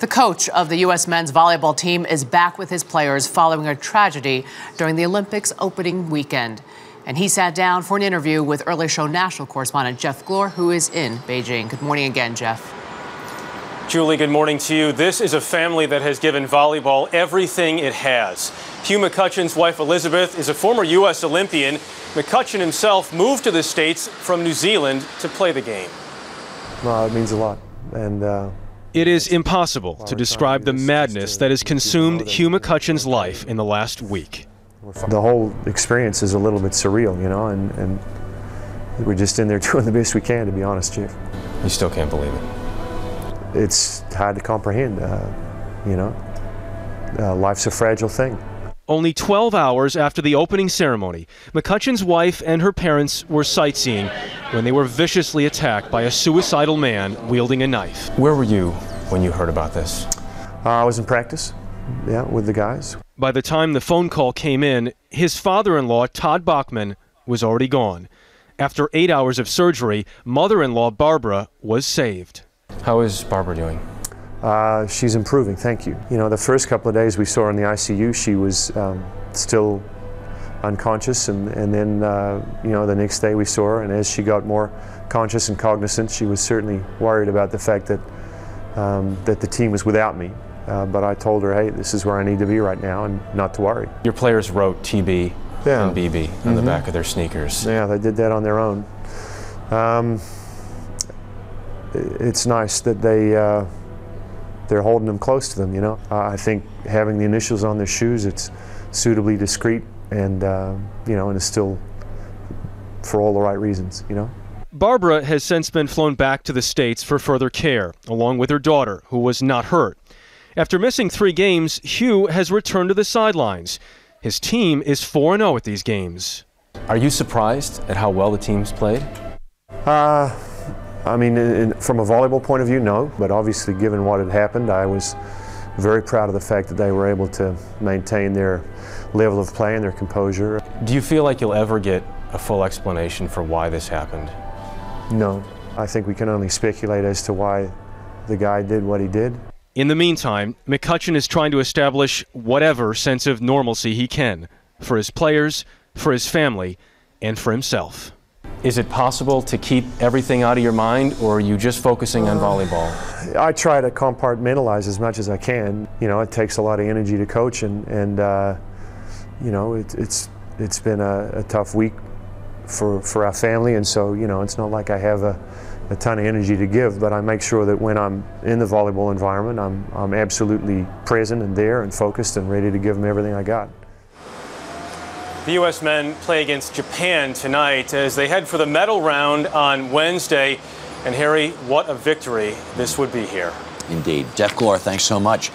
The coach of the U.S. men's volleyball team is back with his players following a tragedy during the Olympics opening weekend. And he sat down for an interview with Early Show national correspondent Jeff Glor, who is in Beijing. Good morning again, Jeff. Julie, good morning to you. This is a family that has given volleyball everything it has. Hugh McCutcheon's wife, Elizabeth, is a former U.S. Olympian. McCutcheon himself moved to the States from New Zealand to play the game. Well, it means a lot. And it is impossible to describe the madness that has consumed Hugh McCutcheon's life in the last week. The whole experience is a little bit surreal, you know, and we're just in there doing the best we can, to be honest, Chief. You still can't believe it? It's hard to comprehend, you know. Life's a fragile thing. Only 12 hours after the opening ceremony, McCutcheon's wife and her parents were sightseeing when they were viciously attacked by a suicidal man wielding a knife. Where were you when you heard about this? I was in practice, yeah, with the guys. By the time the phone call came in, his father-in-law, Todd Bachman, was already gone. After 8 hours of surgery, mother-in-law Barbara was saved. How is Barbara doing? She's improving, thank you. You know, the first couple of days we saw her in the ICU, she was still unconscious, and then, you know, the next day we saw her, and as she got more conscious and cognizant, she was certainly worried about the fact that, that the team was without me. But I told her, hey, this is where I need to be right now, and not to worry. Your players wrote TB and BB on the back of their sneakers. Yeah, they did that on their own. It's nice that they're holding them close to them, you know. I think having the initials on their shoes, it's suitably discreet and, you know, and it's still for all the right reasons, you know. Barbara has since been flown back to the States for further care, along with her daughter, who was not hurt. After missing 3 games, Hugh has returned to the sidelines. His team is 4-0 at these games. Are you surprised at how well the team's played? I mean, from a volleyball point of view, no. But obviously, given what had happened, I was very proud of the fact that they were able to maintain their level of play and their composure. Do you feel like you'll ever get a full explanation for why this happened? No. I think we can only speculate as to why the guy did what he did. In the meantime, McCutcheon is trying to establish whatever sense of normalcy he can for his players, for his family, and for himself. Is it possible to keep everything out of your mind, or are you just focusing on volleyball? I try to compartmentalize as much as I can. You know, it takes a lot of energy to coach, and you know, it's been a tough week for our family, and so, you know, it's not like I have a ton of energy to give, but I make sure that when I'm in the volleyball environment, I'm absolutely present and there and focused and ready to give them everything I got. The U.S. men play against Japan tonight as they head for the medal round on Wednesday. And Harry, what a victory this would be here. Indeed. Jeff Glor, thanks so much.